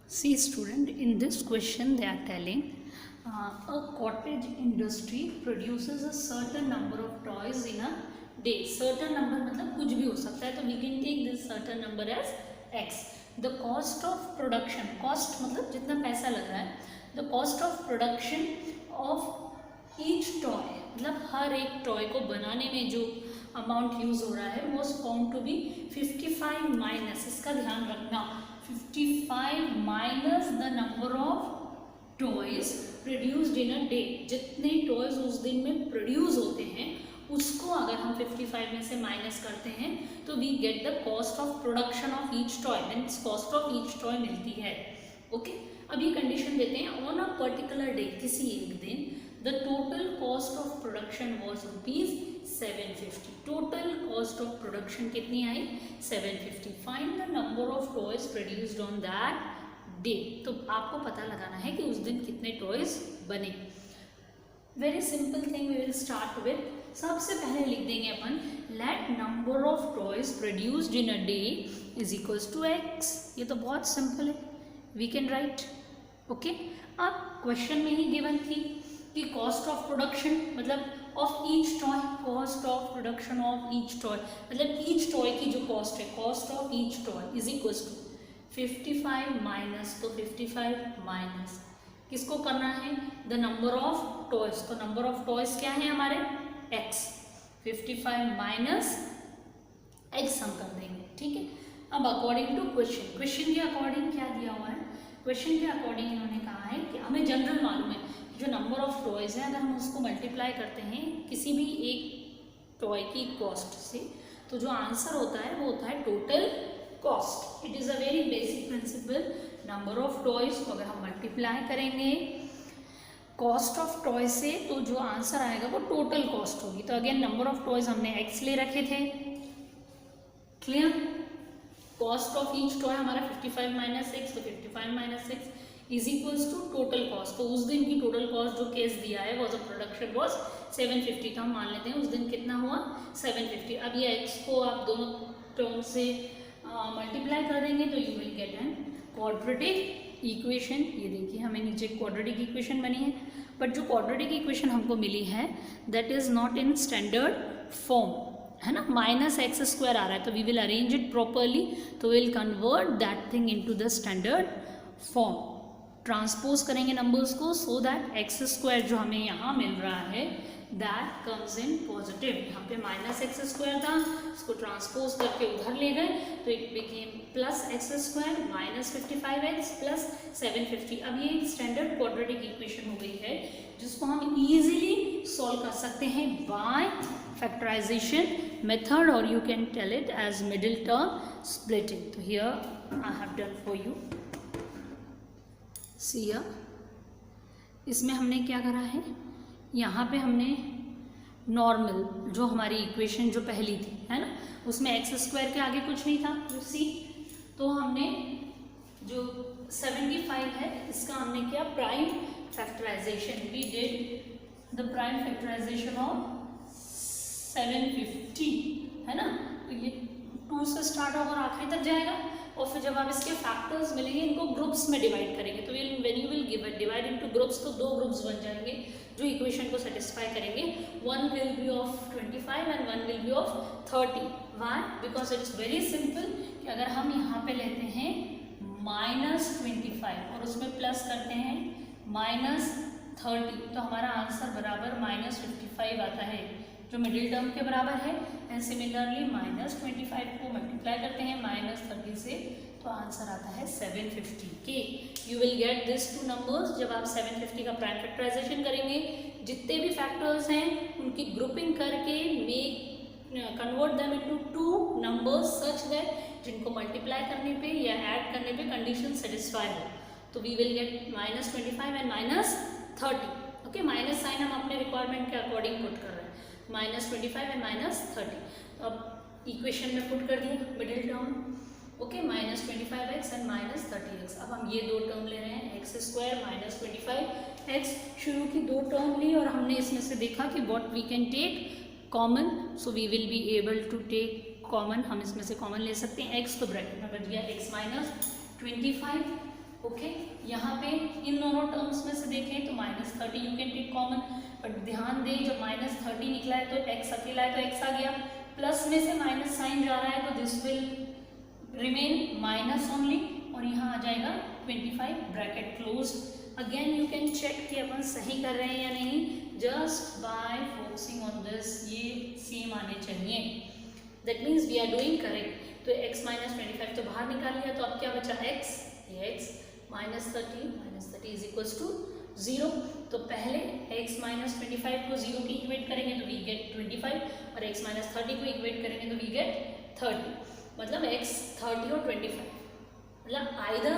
See student, in this question they are telling a cottage industry produces a certain number of toys in a day. Certain number मतलब कुछ भी हो सकता है, तो we can take this certain number as x. The cost of production, cost मतलब जितना पैसा लग रहा है, the cost of production of each toy मतलब हर एक टॉय को बनाने में जो अमाउंट यूज हो रहा है was found to be 55 minus, इसका ध्यान रखना, 55 minus the number of toys produced in a day. जितने टॉयज उस दिन में प्रोड्यूस होते हैं उसको अगर हम 55 में से माइनस करते हैं तो we get the cost of production of each toy, means cost of each toy मिलती है. ओके, अब ये कंडीशन देते हैं ऑन अ पर्टिकुलर डे, किसी एक दिन the total cost of production was ₹750. Total cost of production कितनी आई? 750. Find the number of toys produced on that day. तो आपको पता लगाना है कि उस दिन कितने टॉयज बने. Very simple thing we will start with. सबसे पहले लिख देंगे अपन let number of toys produced in a day is equals to x. ये तो बहुत सिंपल है, वी कैन राइट. ओके, अब क्वेश्चन में ही गिवन थी कि कॉस्ट ऑफ प्रोडक्शन मतलब of each toy, cost of production of each toy मतलब ईच टॉय की जो कॉस्ट है, cost of each toy is equals to 55 minus, तो 55 माइनस किसको करना है? The number of toys. तो नंबर ऑफ टॉयज क्या है हमारे? x. 55 माइनस x हम कर देंगे. ठीक है, अब अकॉर्डिंग टू क्वेश्चन, क्वेश्चन के अकॉर्डिंग क्या दिया हुआ है? क्वेश्चन के अकॉर्डिंग इन्होंने कहा है कि हमें जनरल मालूम है जो नंबर ऑफ टॉयज है अगर हम उसको मल्टीप्लाई करते हैं किसी भी एक टॉय की कॉस्ट से तो जो आंसर होता है वो होता है total cost. It is a very basic principle. Number of toys को अगर हम मल्टीप्लाई करेंगे कॉस्ट ऑफ टॉय से तो जो आंसर आएगा वो टोटल कॉस्ट होगी. तो अगेन नंबर ऑफ टॉयज हमने x ले रखे थे. Clear? Cost of each toy हमारा 55 माइनस एक्स, तो 55 minus x is equals to total cost. तो उस दिन की टोटल कॉस्ट जो केस दिया है वॉज अ प्रोडक्शन वॉज 750. तो हम मान लेते हैं उस दिन कितना हुआ? 750. अब ये x को आप दोनों टर्म से मल्टीप्लाई कर देंगे तो you will get an quadratic equation. ये देखिए हमें नीचे क्वाड्रेटिक इक्वेशन बनी है, बट जो क्वाड्रेटिक इक्वेशन हमको मिली है that is not in standard form, है ना. माइनस एक्स स्क्वायर आ रहा है तो we will arrange it properly. तो will convert that thing into the standard form. Transpose करेंगे नंबर्स को सो दैट एक्स स्क्वायर जो हमें यहाँ मिल रहा है दैट कम्स इन पॉजिटिव. यहाँ पे माइनस एक्स स्क्वायर था, इसको ट्रांसपोज करके उधर ले गए तो it became plus x square minus 55x plus 750. अब ये स्टैंडर्ड क्वाड्रेटिक इक्वेशन हो गई है जिसको हम इजीली सॉल्व कर सकते हैं बाय फैक्टराइजेशन मेथड और you can tell it as middle term splitting. तो here I have done for you. See इसमें हमने क्या करा है, यहाँ पे हमने नॉर्मल जो हमारी इक्वेशन जो पहली थी है ना उसमें एक्स स्क्वायर के आगे कुछ नहीं था. यू सी, तो हमने जो 75 है इसका हमने किया prime factorization. We did the prime factorization of 750, है ना. तो ये 2 से स्टार्ट होकर आखिरी तक जाएगा और फिर जब आप इसके फैक्टर्स मिलेंगे इनको ग्रुप्स में डिवाइड करेंगे तो when you will divide into groups तो 2 ग्रुप्स बन जाएंगे जो इक्वेशन को सेटिस्फाई करेंगे. One will be of 25 and one will be of 30. Why? Because it's very simple कि अगर हम यहाँ पे लेते हैं -25 और उसमें प्लस करते हैं -30 तो हमारा आंसर बराबर -55 आता है जो मिडिल टर्म के बराबर है. एंड सिमिलरली -25 को मल्टीप्लाई करते हैं -30 से तो आंसर आता है 750 के. You will get this two numbers जब आप 750 का प्राइम फैक्टराइजेशन करेंगे. जितने भी फैक्टर्स हैं उनकी ग्रुपिंग करके convert them into 2 numbers such that जिनको मल्टीप्लाई करने पे या ऐड करने पे कंडीशन सेटिस्फाई हो. तो we will get -25 and -30. Okay, minus sign हम अपने रिक्वायरमेंट के अकॉर्डिंग पुट कर रहे हैं, -25 एंड -30. तो अब इक्वेशन में पुट कर दिया middle term. Okay, -25x and -30x. अब हम ये 2 टर्म ले रहे हैं एक्स स्क्वायर -25x. शुरू की 2 टर्म ली और हमने इसमें से देखा कि what we can take common. So we will be able to take common. हम इसमें से कॉमन ले सकते हैं x, तो ब्रैकेट में बच गया x -25. ओके यहाँ पे इन दोनों टर्म्स में से देखें तो -30 you can take common, but ध्यान दें जब -30 निकला है तो x अकेला है तो x आ गया, प्लस में से माइनस साइन जा रहा है तो this will remain minus only, और यहाँ आ जाएगा 25 bracket close. Again you can check कि अपन सही कर रहे हैं या नहीं, just by focusing on this, ये सेम आने चाहिए, that means we are doing correct. तो x माइनस 25 तो बाहर निकाल लिया, तो अब क्या बचा x, ये x -30 इज इक्वल्स टू 0। तो पहले x माइनस 25 को 0 की इक्वेट करेंगे तो वी गेट 25, और x माइनस 30 को इक्वेट करेंगे तो वी गेट 30, मतलब x 30 और 25, मतलब either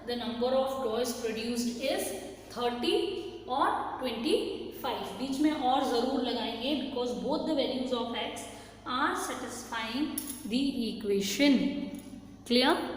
the number of toys produced is 30 और 25, बीच में और ज़रूर लगाएंगे because both the values of x are satisfying the equation. Clear?